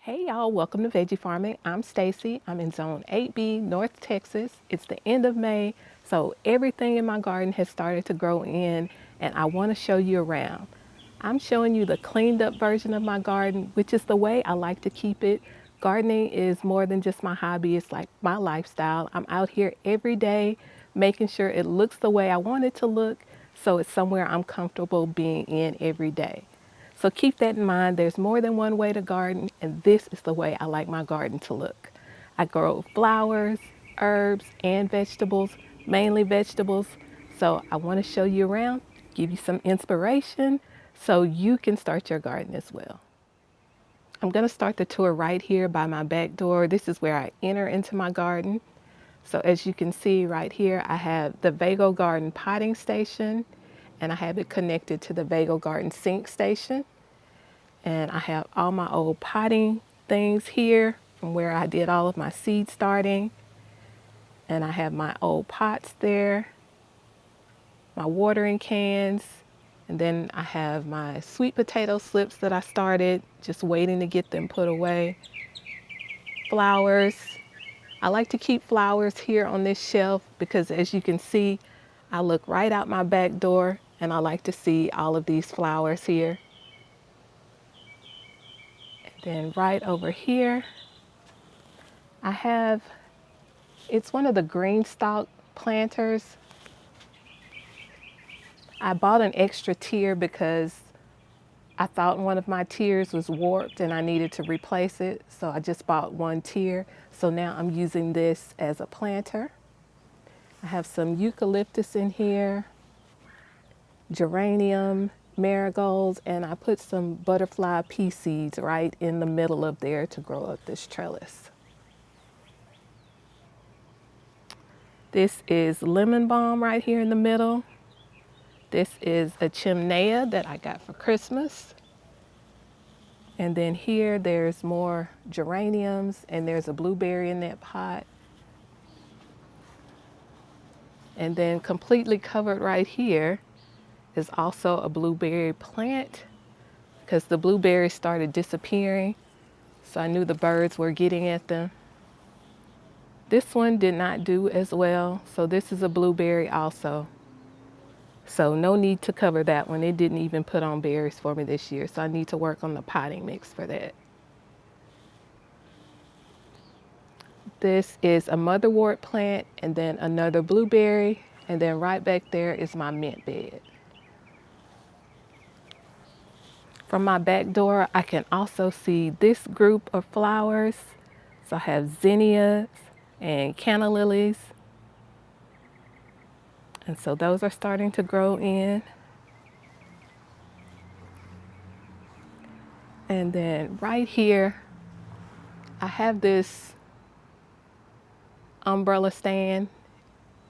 Hey y'all, welcome to Veggie Farming. I'm Stacy. I'm in Zone 8B, North Texas. It's the end of May, so everything in my garden has started to grow in, and I want to show you around. I'm showing you the cleaned up version of my garden, which is the way I like to keep it. Gardening is more than just my hobby, it's like my lifestyle. I'm out here every day making sure it looks the way I want it to look, so it's somewhere I'm comfortable being in every day. So keep that in mind. There's more than one way to garden, and this is the way I like my garden to look. I grow flowers, herbs, and vegetables, mainly vegetables. So I want to show you around, give you some inspiration so you can start your garden as well. I'm going to start the tour right here by my back door. This is where I enter into my garden. So as you can see right here, I have the Vago Garden potting station, and I have it connected to the Vago Garden sink station. And I have all my old potting things here from where I did all of my seed starting. And I have my old pots there, my watering cans, and then I have my sweet potato slips that I started, just waiting to get them put away. Flowers. I like to keep flowers here on this shelf because as you can see, I look right out my back door and I like to see all of these flowers here. And then right over here, I have, it's one of the green stalk planters. I bought an extra tier because I thought one of my tiers was warped and I needed to replace it. So I just bought one tier. So now I'm using this as a planter. I have some eucalyptus in here, geranium, marigolds, and I put some butterfly pea seeds right in the middle of there to grow up this trellis. This is lemon balm right here in the middle. This is a chimenea that I got for Christmas. And then here there's more geraniums and there's a blueberry in that pot. And then completely covered right here is also a blueberry plant because the blueberries started disappearing. So I knew the birds were getting at them. This one did not do as well. So this is a blueberry also. So no need to cover that one. It didn't even put on berries for me this year. So I need to work on the potting mix for that. This is a motherwort plant and then another blueberry. And then right back there is my mint bed. From my back door, I can also see this group of flowers. So I have zinnias and canna lilies. And so those are starting to grow in. And then right here, I have this umbrella stand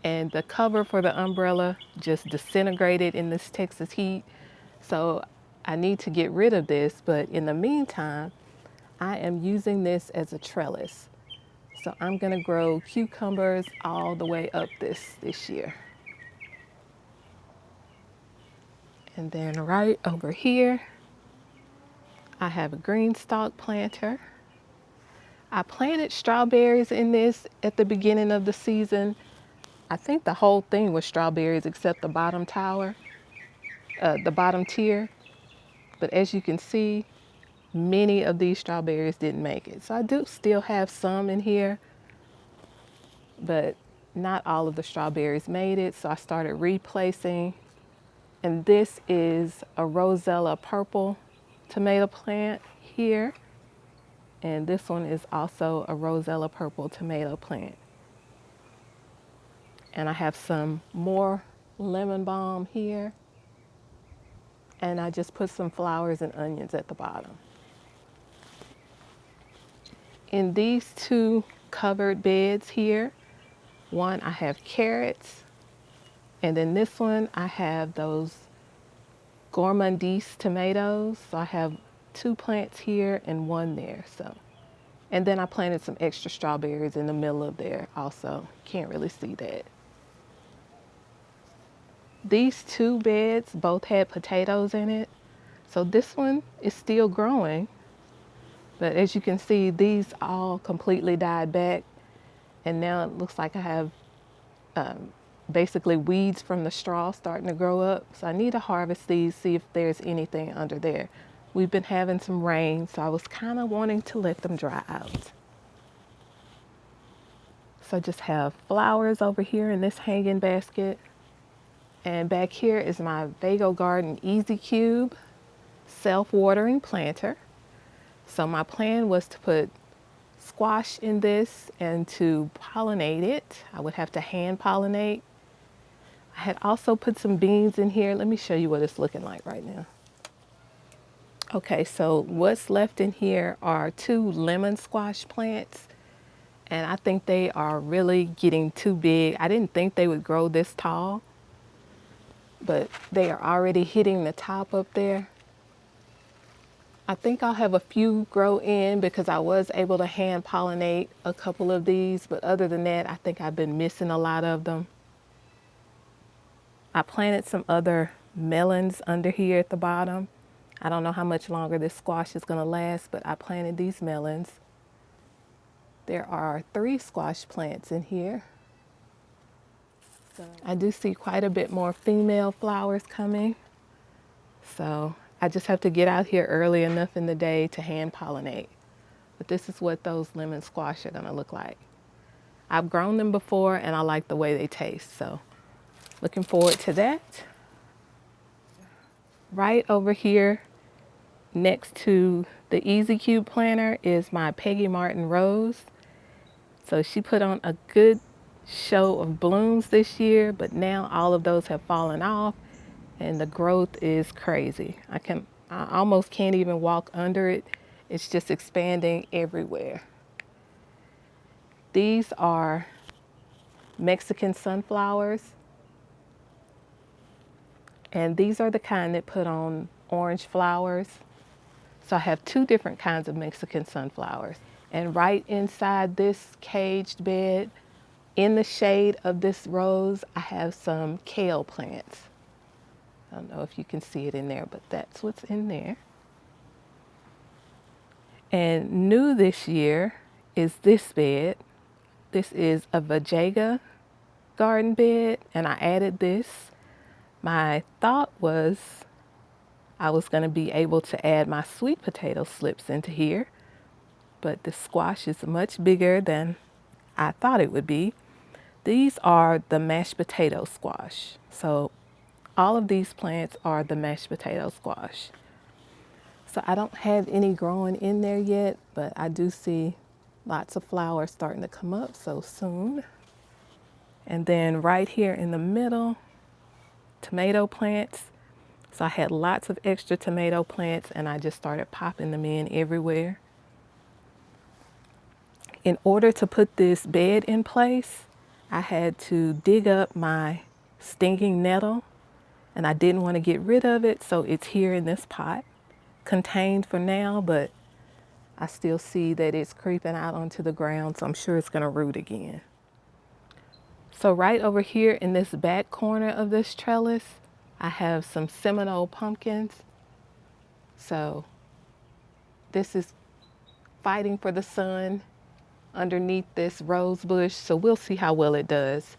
and the cover for the umbrella just disintegrated in this Texas heat. So I need to get rid of this, but in the meantime, I am using this as a trellis. So I'm gonna grow cucumbers all the way up this year. And then right over here, I have a green stalk planter. I planted strawberries in this at the beginning of the season. I think the whole thing was strawberries except the bottom tower, the bottom tier. But as you can see, many of these strawberries didn't make it. So I do still have some in here, but not all of the strawberries made it. So I started replacing. And this is a Rosella purple tomato plant here. And this one is also a Rosella purple tomato plant. And I have some more lemon balm here. And I just put some flowers and onions at the bottom. In these two covered beds here, one I have carrots, and then this one I have those gourmandise tomatoes. So I have two plants here and one there. So, and then I planted some extra strawberries in the middle of there also. Can't really see that. These two beds both had potatoes in it. So this one is still growing. But as you can see, these all completely died back. And now it looks like I have basically weeds from the straw starting to grow up. So I need to harvest these, see if there's anything under there. We've been having some rain, so I was kind of wanting to let them dry out. So I just have flowers over here in this hanging basket. And back here is my Vago Garden Easy Cube self-watering planter. So my plan was to put squash in this and to pollinate it. I would have to hand pollinate. I had also put some beans in here. Let me show you what it's looking like right now. Okay, so what's left in here are 2 lemon squash plants, and I think they are really getting too big. I didn't think they would grow this tall, but they are already hitting the top up there. I think I'll have a few grow in because I was able to hand pollinate a couple of these, but other than that, I think I've been missing a lot of them. I planted some other melons under here at the bottom. I don't know how much longer this squash is going to last, but I planted these melons. There are 3 squash plants in here. So I do see quite a bit more female flowers coming. So I just have to get out here early enough in the day to hand pollinate. But this is what those lemon squash are going to look like. I've grown them before and I like the way they taste. So looking forward to that. Right over here next to the Easy Cube planter is my Peggy Martin rose. So she put on a good show of blooms this year, but now all of those have fallen off and the growth is crazy. I almost can't even walk under it. It's just expanding everywhere. These are Mexican sunflowers, and these are the kind that put on orange flowers. So I have 2 different kinds of Mexican sunflowers. And right inside this caged bed, in the shade of this rose, I have some kale plants. I don't know if you can see it in there, but that's what's in there. And new this year is this bed. This is a Veggiega garden bed, and I added this. My thought was I was going to be able to add my sweet potato slips into here, but the squash is much bigger than I thought it would be. These are the mashed potato squash. So all of these plants are the mashed potato squash. So I don't have any growing in there yet, but I do see lots of flowers starting to come up so soon. And then right here in the middle, tomato plants. So I had lots of extra tomato plants and I just started popping them in everywhere. In order to put this bed in place, I had to dig up my stinging nettle, and I didn't want to get rid of it, so it's here in this pot, contained for now, but I still see that it's creeping out onto the ground, so I'm sure it's going to root again. So right over here in this back corner of this trellis, I have some Seminole pumpkins. So this is fighting for the sun underneath this rose bush, so we'll see how well it does.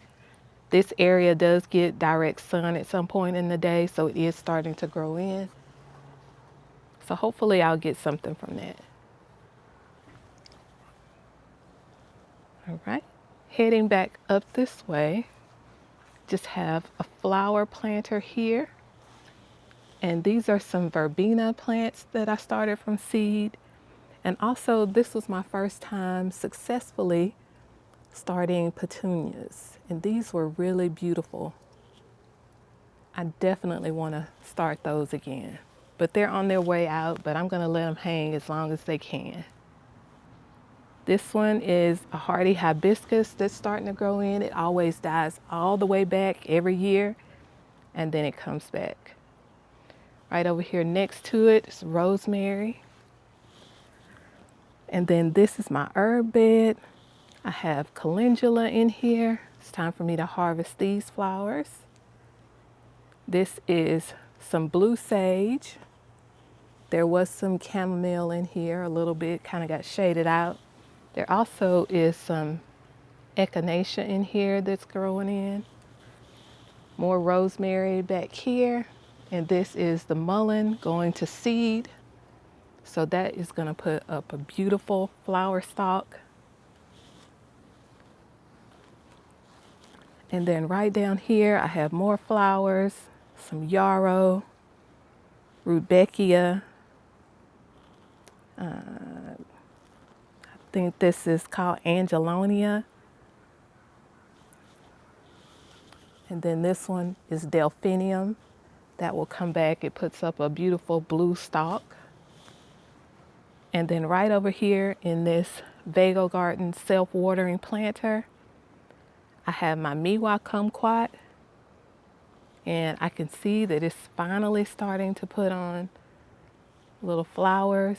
This area does get direct sun at some point in the day, so it is starting to grow in. So hopefully I'll get something from that. All right, heading back up this way, just have a flower planter here. And these are some verbena plants that I started from seed. And also this was my first time successfully starting petunias. And these were really beautiful. I definitely want to start those again. But they're on their way out, but I'm going to let them hang as long as they can. This one is a hardy hibiscus that's starting to grow in. It always dies all the way back every year, and then it comes back. Right over here next to it is rosemary. And then this is my herb bed. I have calendula in here. It's time for me to harvest these flowers. This is some blue sage. There was some chamomile in here, a little bit, kind of got shaded out. There also is some echinacea in here that's growing in. More rosemary back here. And this is the mullein going to seed. So that is going to put up a beautiful flower stalk. And then right down here, I have more flowers, some yarrow, rudbeckia. I think this is called angelonia. And then this one is delphinium. That will come back. It puts up a beautiful blue stalk. And then right over here in this Vego Garden self-watering planter, I have my Miwa kumquat. And I can see that it's finally starting to put on little flowers.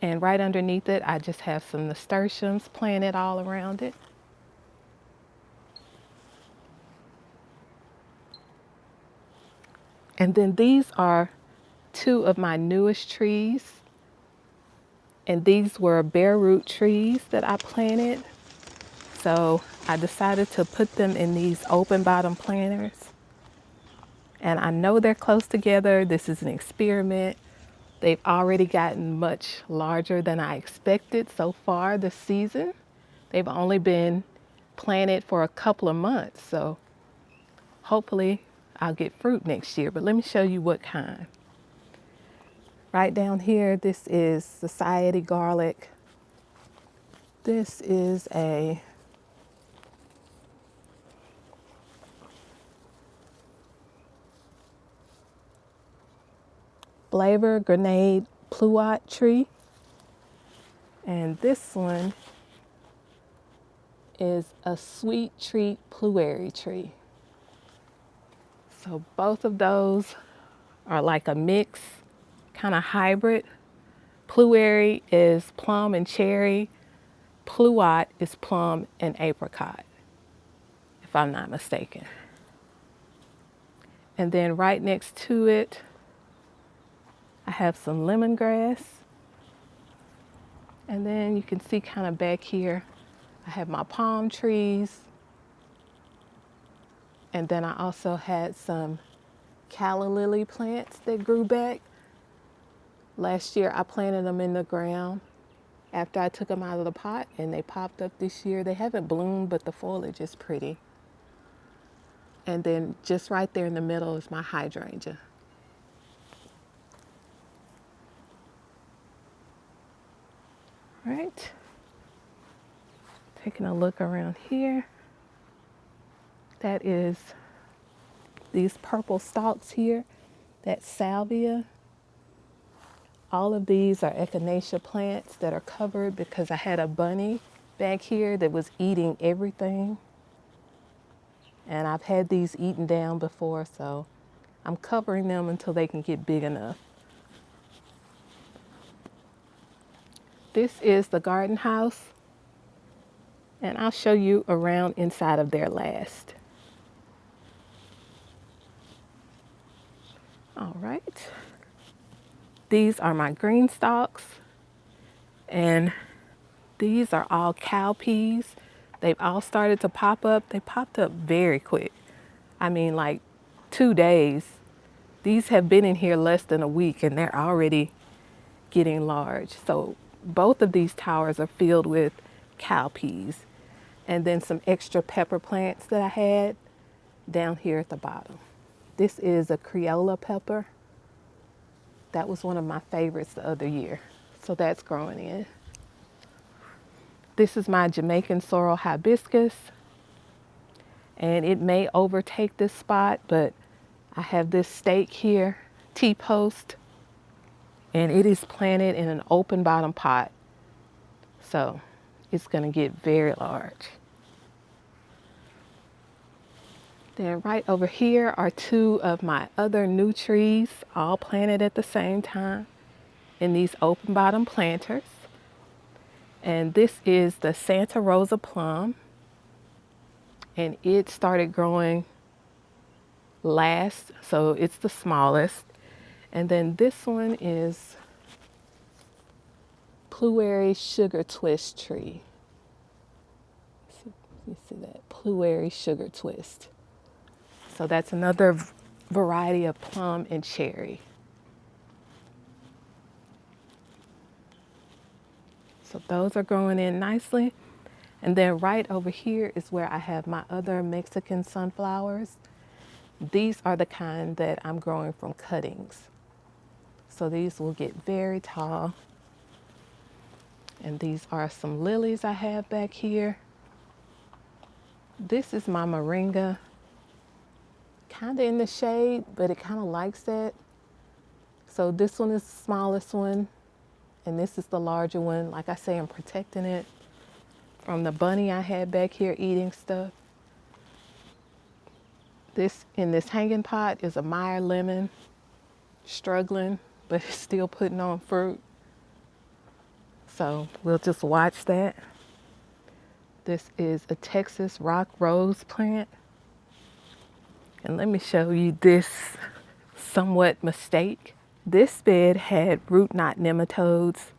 And right underneath it, I just have some nasturtiums planted all around it. And then these are two of my newest trees. And these were bare root trees that I planted. So I decided to put them in these open bottom planters. And I know they're close together. This is an experiment. They've already gotten much larger than I expected so far this season. They've only been planted for a couple of months. So hopefully I'll get fruit next year. But let me show you what kind. Right down here, this is society garlic. This is a flavor grenade pluot tree. And this one is a sweet treat pluery tree. So both of those are like a mix, kind of hybrid. Pluery is plum and cherry. Pluot is plum and apricot, if I'm not mistaken. And then right next to it, I have some lemongrass. And then you can see kind of back here, I have my palm trees. And then I also had some calla lily plants that grew back. Last year I planted them in the ground after I took them out of the pot, and they popped up this year. They haven't bloomed, but the foliage is pretty. And then just right there in the middle is my hydrangea. Right. Taking a look around here. That is these purple stalks here. That's salvia. All of these are echinacea plants that are covered because I had a bunny back here that was eating everything. And I've had these eaten down before, so I'm covering them until they can get big enough. This is the garden house, and I'll show you around inside of there last. All right. These are my green stalks, and these are all cowpeas. They've all started to pop up. They popped up very quick. I mean, like 2 days. These have been in here less than a week, and they're already getting large. So both of these towers are filled with cowpeas, and then some extra pepper plants that I had down here at the bottom. This is a Crayola pepper. That was one of my favorites the other year. So that's growing in. This is my Jamaican sorrel hibiscus. And it may overtake this spot, but I have this stake here, T-post, and it is planted in an open bottom pot. So it's gonna get very large. Then right over here are two of my other new trees, all planted at the same time in these open bottom planters. And this is the Santa Rosa plum. And it started growing last, so it's the smallest. And then this one is Pluary Sugar Twist Tree. You see that? Pluary Sugar Twist. So that's another variety of plum and cherry. So those are growing in nicely. And then right over here is where I have my other Mexican sunflowers. These are the kind that I'm growing from cuttings. So these will get very tall. And these are some lilies I have back here. This is my moringa. Kind of in the shade, but it kind of likes that. So this one is the smallest one. And this is the larger one. Like I say, I'm protecting it from the bunny I had back here eating stuff. This in this hanging pot is a Meyer lemon, struggling, but it's still putting on fruit. So we'll just watch that. This is a Texas rock rose plant. And let me show you this somewhat mistake. This bed had root knot nematodes.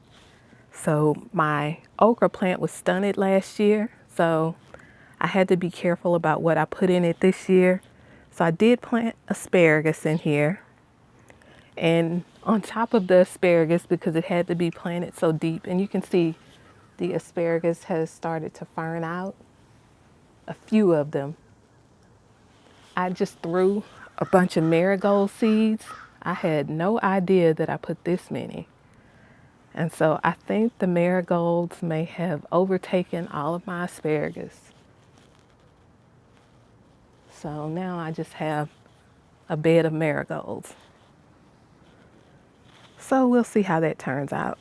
So my okra plant was stunted last year. So I had to be careful about what I put in it this year. So I did plant asparagus in here. And on top of the asparagus, because it had to be planted so deep, and you can see the asparagus has started to fern out, a few of them. I just threw a bunch of marigold seeds. I had no idea that I put this many. And so I think the marigolds may have overtaken all of my asparagus. So now I just have a bed of marigolds. So we'll see how that turns out.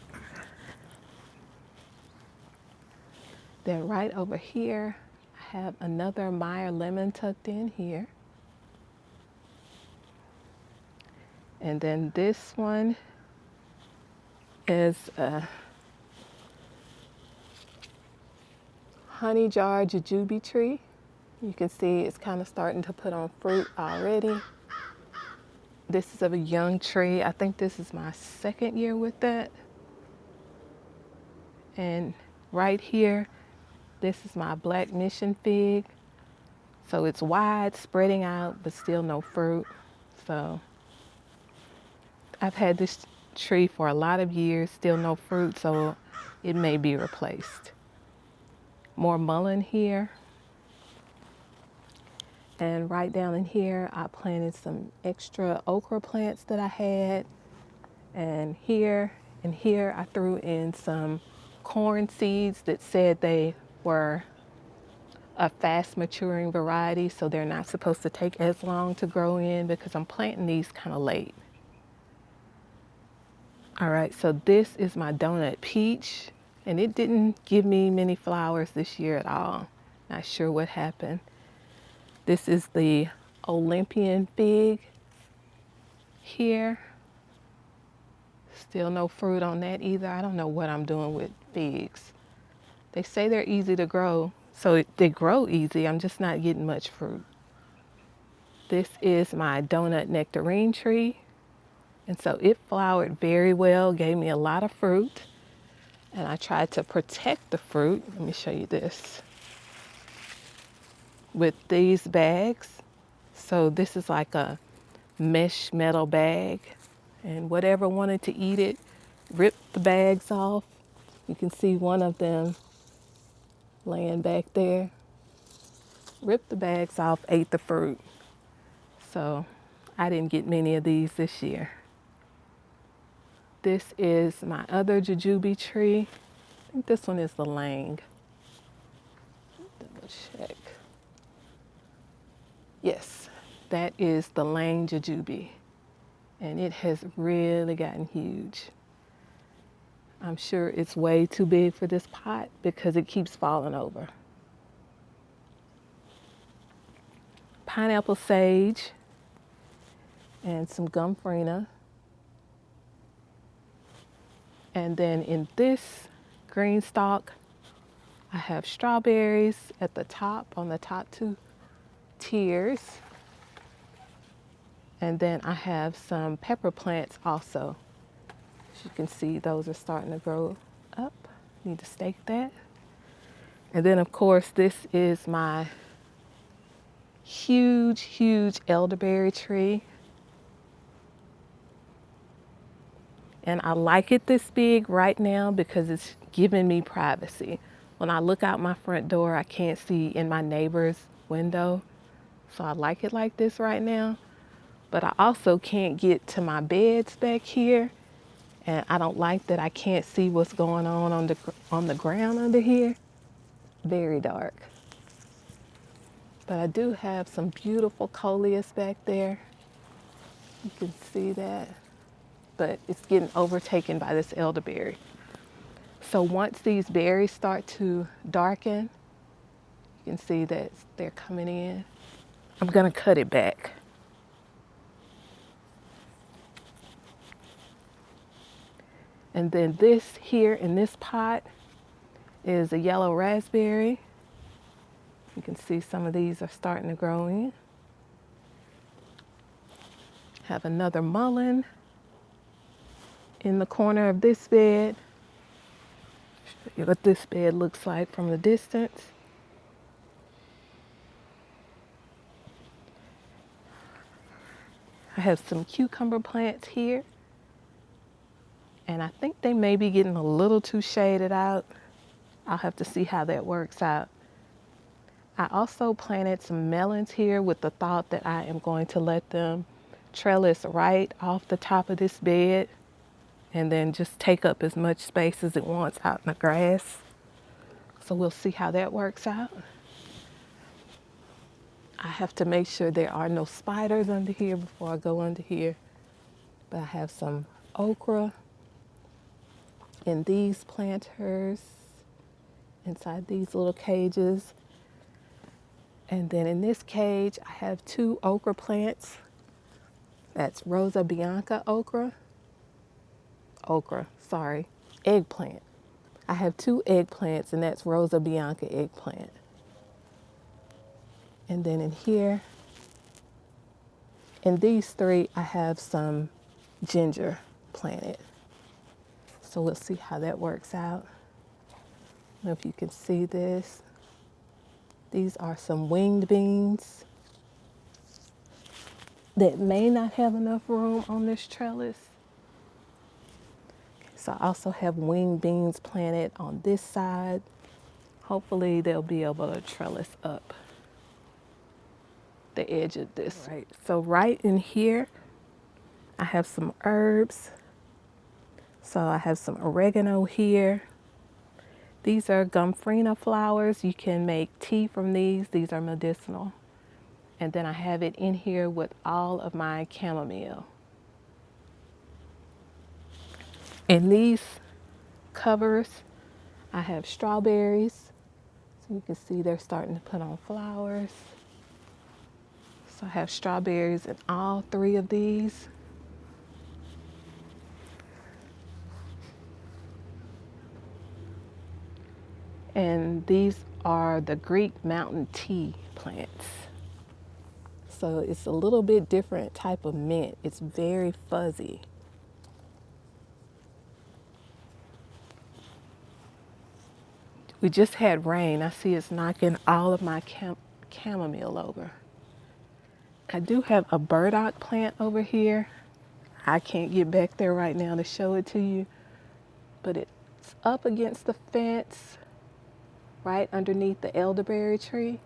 Then right over here, I have another Meyer lemon tucked in here. And then this one is a honey jar jujube tree. You can see it's kind of starting to put on fruit already. This is of a young tree. I think this is my second year with that. And right here, this is my black mission fig. So it's wide, spreading out, but still no fruit. So I've had this tree for a lot of years, still no fruit, so it may be replaced. More mullein here. And right down in here, I planted some extra okra plants that I had. And here I threw in some corn seeds that said they were a fast maturing variety, so they're not supposed to take as long to grow in because I'm planting these kind of late. All right, so this is my donut peach, and it didn't give me many flowers this year at all. Not sure what happened. This is the Olympian fig here. Still no fruit on that either. I don't know what I'm doing with figs. They say they're easy to grow, so they grow easy. I'm just not getting much fruit. This is my donut nectarine tree. And so it flowered very well, gave me a lot of fruit. And I tried to protect the fruit. Let me show you this. With these bags. So this is like a mesh metal bag. And whatever wanted to eat it, ripped the bags off. You can see one of them laying back there. Ripped the bags off, ate the fruit. So I didn't get many of these this year. This is my other jujube tree. I think this one is the Lang. Double check. Yes, that is the Lang jujube. And it has really gotten huge. I'm sure it's way too big for this pot because it keeps falling over. Pineapple sage and some gomphrena. And then in this green stalk, I have strawberries at the top, on the top two tiers. And then I have some pepper plants also. As you can see, those are starting to grow up. Need to stake that. And then of course, this is my huge elderberry tree. And I like it this big right now because it's giving me privacy. When I look out my front door, I can't see in my neighbor's window. So I like it like this right now. But I also can't get to my beds back here. And I don't like that I can't see what's going on the ground under here. Very dark. But I do have some beautiful coleus back there. You can see that. But it's getting overtaken by this elderberry. So once these berries start to darken, you can see that they're coming in. I'm gonna cut it back. And then this here in this pot is a yellow raspberry. You can see some of these are starting to grow in. Have another mullein in the corner of this bed. Show you what this bed looks like from the distance. I have some cucumber plants here. And I think they may be getting a little too shaded out. I'll have to see how that works out. I also planted some melons here with the thought that I am going to let them trellis right off the top of this bed and then just take up as much space as it wants out in the grass. So we'll see how that works out. I have to make sure there are no spiders under here before I go under here. But I have some okra in these planters inside these little cages. And then in this cage, I have 2 okra plants. That's Rosa Bianca okra. Eggplant. I have 2 eggplants, and that's Rosa Bianca eggplant. And then in here, in these 3, I have some ginger planted. So we'll see how that works out. I don't know if you can see this. These are some winged beans that may not have enough room on this trellis. So I also have winged beans planted on this side. Hopefully they'll be able to trellis up the edge of this. Right. So right in here, I have some herbs. So I have some oregano here. These are gomphrena flowers. You can make tea from these. These are medicinal. And then I have it in here with all of my chamomile. In these covers, I have strawberries. So you can see they're starting to put on flowers. So I have strawberries in all 3 of these. And these are the Greek mountain tea plants. So it's a little bit different type of mint. It's very fuzzy. We just had rain. I see it's knocking all of my chamomile over. I do have a burdock plant over here. I can't get back there right now to show it to you, but it's up against the fence right underneath the elderberry tree.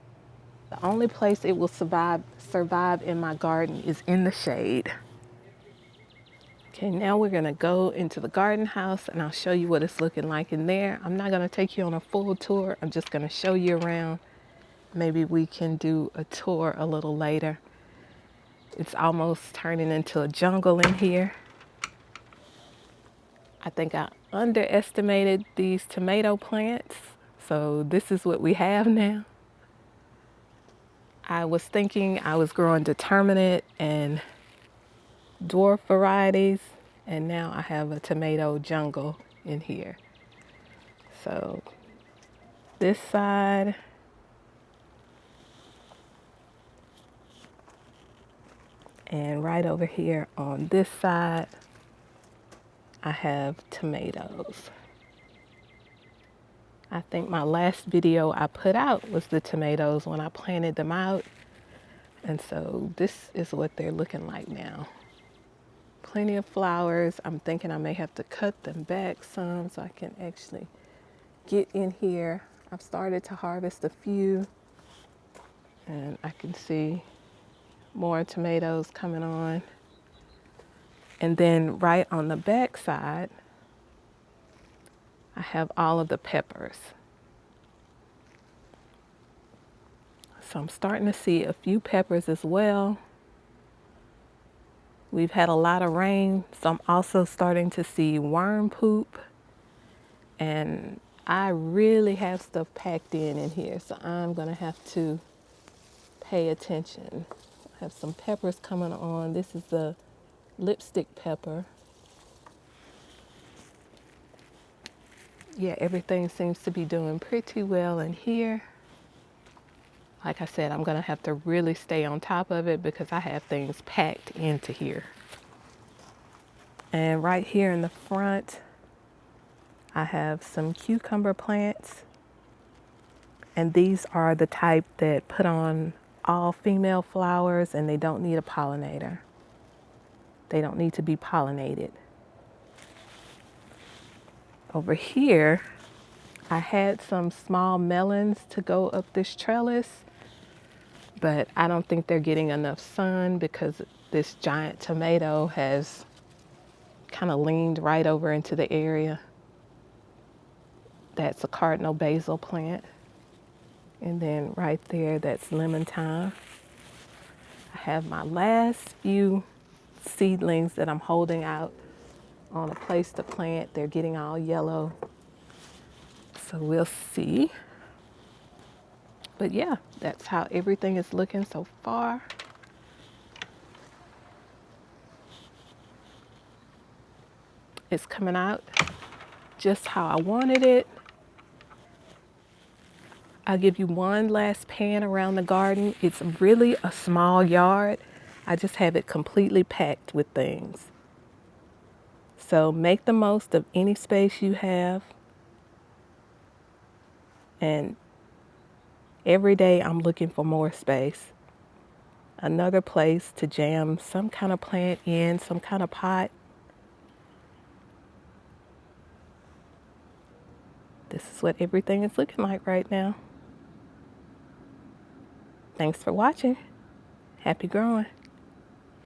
The only place it will survive in my garden is in the shade. Okay, now we're gonna go into the garden house and I'll show you what it's looking like in there. I'm not gonna take you on a full tour. I'm just gonna show you around. Maybe we can do a tour a little later. It's almost turning into a jungle in here. I think I underestimated these tomato plants. So this is what we have now. I was thinking I was growing determinate and dwarf varieties, and now I have a tomato jungle in here. So this side, And right over here on this side, I have tomatoes. I think my last video I put out was the tomatoes when I planted them out. And so this is what they're looking like now. Plenty of flowers. I'm thinking I may have to cut them back some so I can actually get in here. I've started to harvest a few, and I can see more tomatoes coming on. And then right on the back side, I have all of the peppers. So I'm starting to see a few peppers as well. We've had a lot of rain, so I'm also starting to see worm poop. And I really have stuff packed in here, so I'm gonna have to pay attention. I have some peppers coming on. This is the lipstick pepper. Yeah, everything seems to be doing pretty well in here. Like I said, I'm gonna have to really stay on top of it because I have things packed into here. And right here in the front, I have some cucumber plants. And these are the type that put on all female flowers and they don't need a pollinator. They don't need to be pollinated. Over here, I had some small melons to go up this trellis, but I don't think they're getting enough sun because this giant tomato has kind of leaned right over into the area. That's a cardinal basil plant. And then right there, that's lemon thyme. I have my last few seedlings that I'm holding out on a place to plant. They're getting all yellow. So we'll see. But yeah, that's how everything is looking so far. It's coming out just how I wanted it. I'll give you one last pan around the garden. It's really a small yard. I just have it completely packed with things. So make the most of any space you have. And every day I'm looking for more space. Another place to jam some kind of plant in, some kind of pot. This is what everything is looking like right now. Thanks for watching. Happy growing.